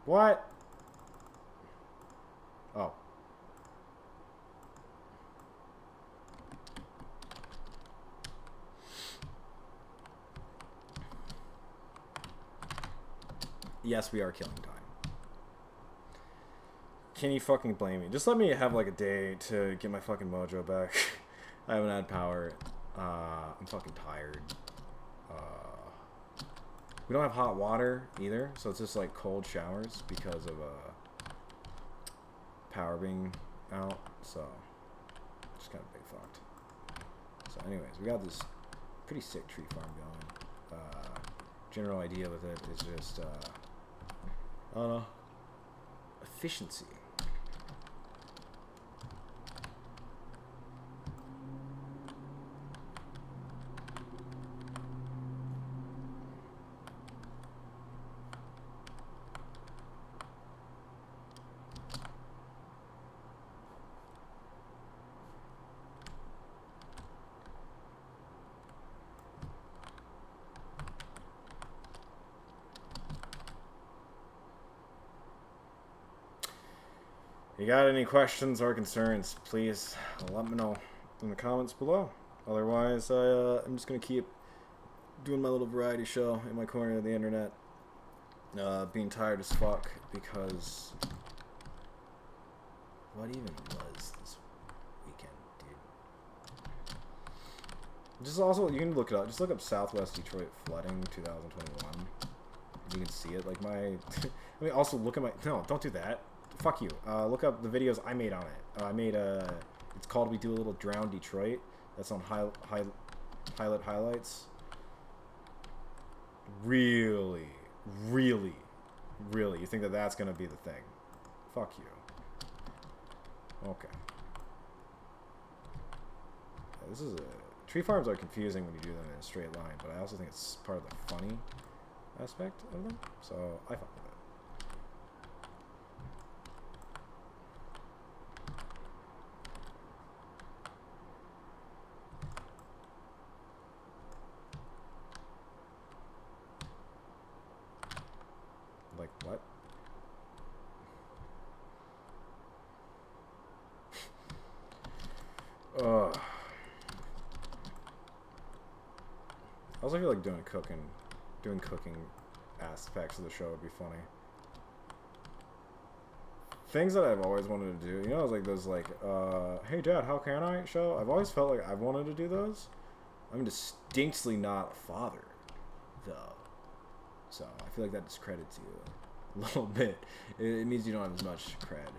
What? Oh. Yes, we are killing time. Can you fucking blame me? Just let me have like a day to get my fucking mojo back. I haven't had power. I'm fucking tired. We don't have hot water either, so it's just like cold showers because of power being out. So just kind of big fucked. So anyways, we got this pretty sick tree farm going. General idea with it is just I don't know, efficiency. If you got any questions or concerns, please let me know in the comments below. Otherwise, I'm just going to keep doing my little variety show in my corner of the internet. Being tired as fuck because... What even was this weekend, dude? Just also, you can look it up. Just look up Southwest Detroit flooding 2021. You can see it. Like my... I mean, also look at my... No, don't do that. Fuck you. Look up the videos I made on it. I made a... It's called We Do a Little Drown Detroit. That's on Pilot Highlights. Really, really, really, you think that that's going to be the thing? Fuck you. Okay. Yeah, this is a... Tree farms are confusing when you do them in a straight line, but I also think it's part of the funny aspect of them, so I fuck with it. Like, what? Ugh. I also feel like doing cooking aspects of the show would be funny. Things that I've always wanted to do, you know, like those like, hey dad, how can I show? I've always felt like I've wanted to do those. I'm distinctly not a father, though. So I feel like that discredits you a little bit. It means you don't have as much cred.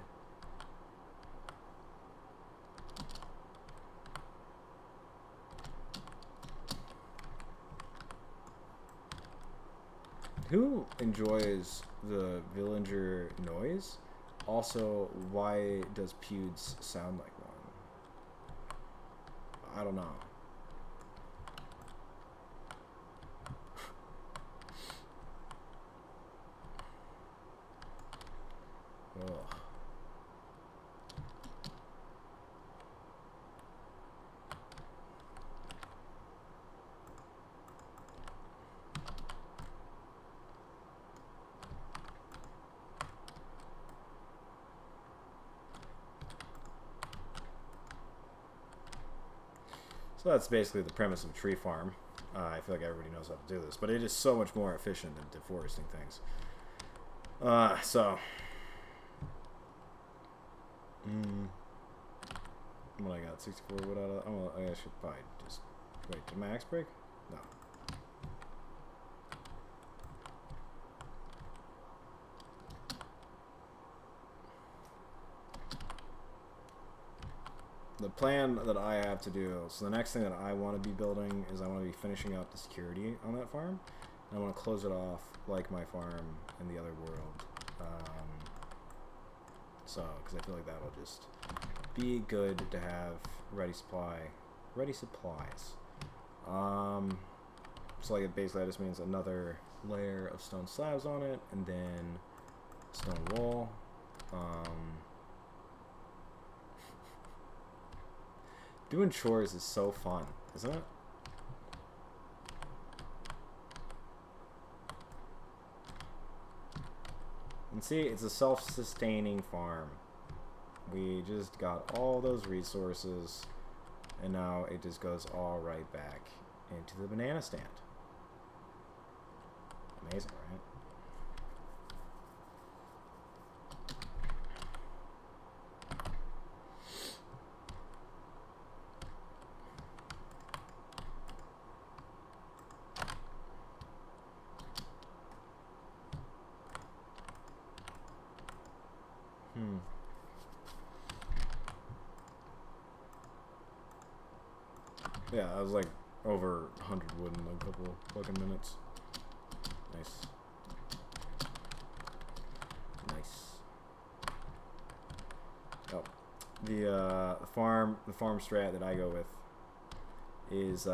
Who enjoys the villager noise? Also, why does Pewds sound like one? I don't know. Ugh. So that's basically the premise of a tree farm. I feel like everybody knows how to do this, but it is so much more efficient than deforesting things. What I got? 64 wood out of... Oh, I should probably just... Wait, did my axe break? No. The plan that I have to do... So the next thing that I want to be building is I want to be finishing up the security on that farm. And I want to close it off like my farm in the other world. So, because I feel like that'll just be good to have ready supplies. So like basically that just means another layer of stone slabs on it, and then stone wall. Doing chores is so fun, isn't it? And see, it's a self-sustaining farm. We just got all those resources, and now it just goes all right back into the banana stand. Amazing, right? Yeah, I was like over 100 wood in like a couple fucking minutes. Nice. Nice. Oh, the farm strat that I go with is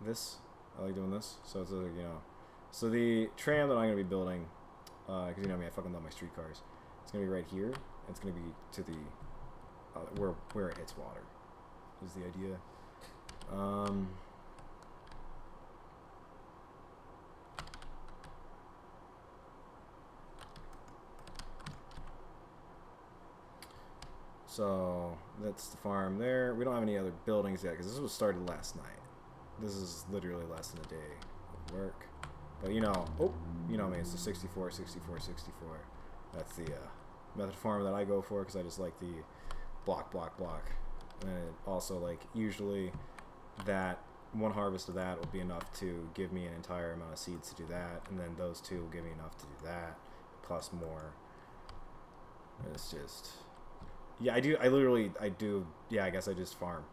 this. I like doing this. So it's like, so the tram that I'm gonna be building, because you know me, I fucking love my streetcars. It's gonna be right here. And it's gonna be to the where it hits water. Is the idea. So that's the farm there. We don't have any other buildings yet because this was started last night. This is literally less than a day of work. But you know me, it's the 64, 64, 64. That's the method farm that I go for because I just like the block. And it also, like, usually that one harvest of that will be enough to give me an entire amount of seeds to do that. And then those two will give me enough to do that, plus more. It's just... Yeah, I do. Yeah, I guess I just farm.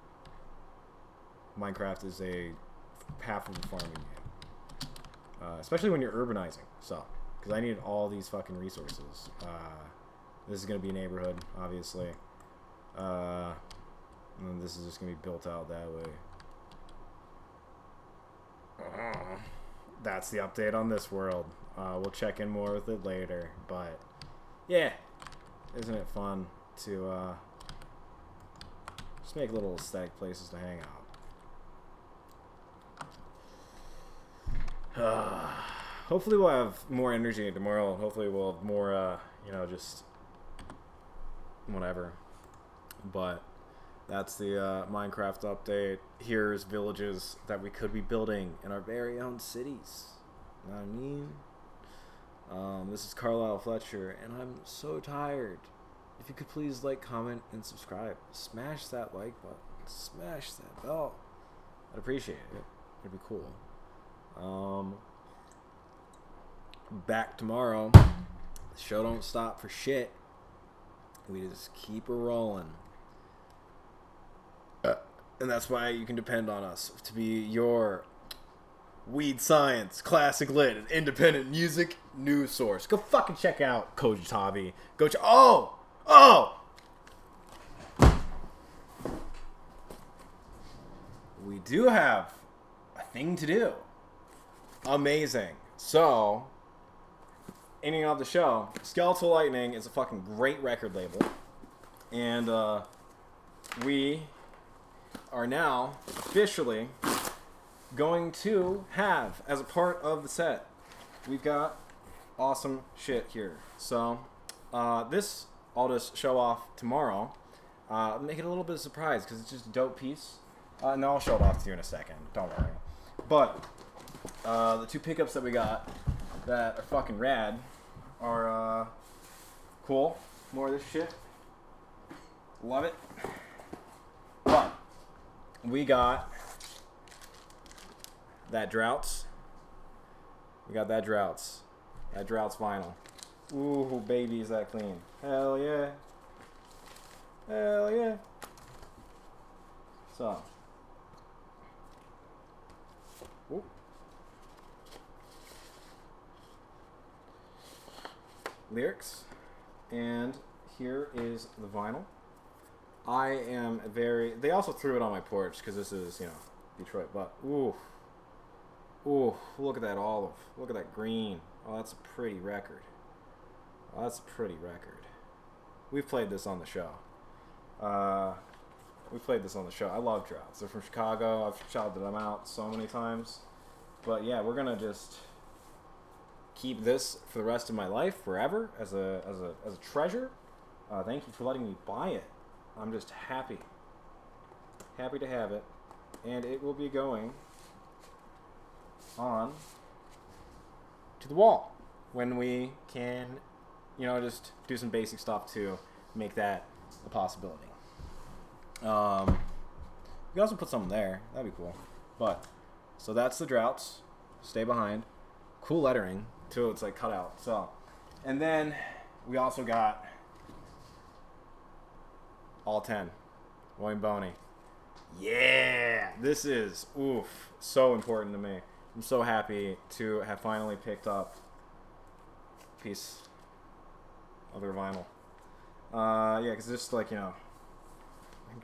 Minecraft is a half of a farming game. Especially when you're urbanizing. So, because I need all these fucking resources. This is going to be a neighborhood, obviously. And this is just going to be built out that way. That's the update on this world. We'll check in more with it later. But, yeah. Isn't it fun to just make little aesthetic places to hang out. Hopefully we'll have more energy tomorrow. Hopefully we'll have more, just whatever. But that's the Minecraft update. Here's villages that we could be building in our very own cities. You know what I mean? This is Carlisle Fletcher, and I'm so tired. If you could please like, comment, and subscribe. Smash that like button. Smash that bell. I'd appreciate it. It'd be cool. Back tomorrow. The show don't stop for shit. We just keep her rolling. And that's why you can depend on us to be your weed science, classic lit, and independent music news source. Go fucking check out Koji Tavi. Oh! We do have a thing to do. Amazing. So, ending off the show, Skeletal Lightning is a fucking great record label. And we are now officially going to have, as a part of the set, we've got awesome shit here. So, this I'll just show off tomorrow. Make it a little bit of a surprise because it's just a dope piece. And I'll show it off to you in a second. Don't worry. But the two pickups that we got that are fucking rad are cool. More of this shit. Love it. But we got that Droughts. That Droughts vinyl. Ooh, baby, is that clean. Hell yeah. Hell yeah. So. Ooh. Lyrics. And here is the vinyl. I am they also threw it on my porch because this is, Detroit. But, ooh, look at that olive. Look at that green. Oh, that's a pretty record. We've played this on the show. I love Droughts. They're from Chicago. I've shouted them out so many times. But yeah, we're gonna just keep this for the rest of my life, forever, as a treasure. Thank you for letting me buy it. I'm just happy to have it, and it will be going on to the wall when we can, just do some basic stuff to make that a possibility. We can also put something there. That'd be cool. But so that's the Droughts. Stay behind. Cool lettering too. It's like cut out. So, and then we also got All 10. William Boney. Yeah, this is so important to me. I'm so happy to have finally picked up a piece of their vinyl. Yeah, because just like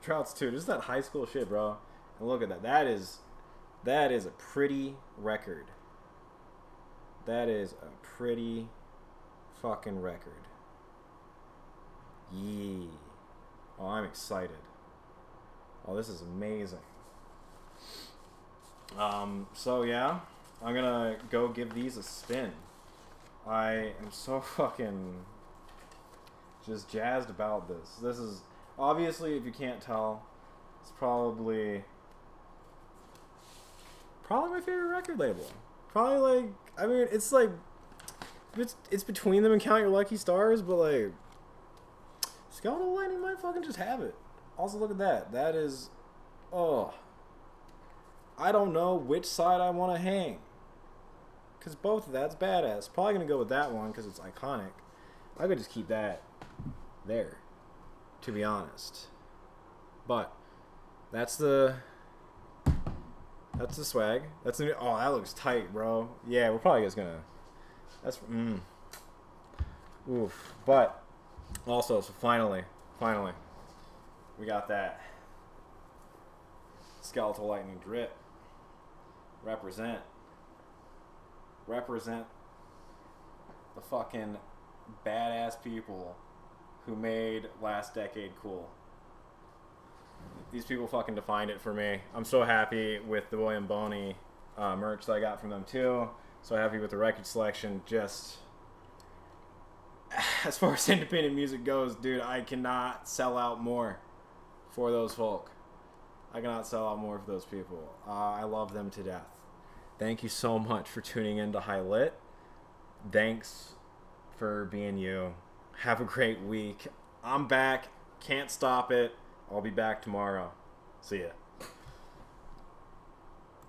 Trouts too. Just that high school shit, bro. And look at that. That is a pretty record. That is a pretty fucking record. Yeah. Oh, I'm excited. Oh, this is amazing. So yeah, I'm gonna go give these a spin. I am so fucking just jazzed about this. This is obviously, if you can't tell, it's probably my favorite record label. Probably like, I mean, it's like it's between them and Count Your Lucky Stars, but like Skeletal Lightning might fucking just have it. Also, look at that. That is, oh, I don't know which side I want to hang. Because both of that's badass. Probably going to go with that one because it's iconic. I could just keep that there, to be honest. But that's the swag. That's the, oh, that looks tight, bro. Yeah, we're probably just going to, that's, oof. But also, so finally, we got that Skeletal Lightning drip. Represent the fucking badass people who made last decade cool. These people fucking defined it for me. I'm so happy with the William Boney merch that I got from them too. So happy with the record selection. Just as far as independent music goes, dude, I cannot sell out more for those folk. I cannot sell out more for those people. I love them to death. Thank you so much for tuning in to High Lit. Thanks for being you. Have a great week. I'm back. Can't stop it. I'll be back tomorrow. See ya.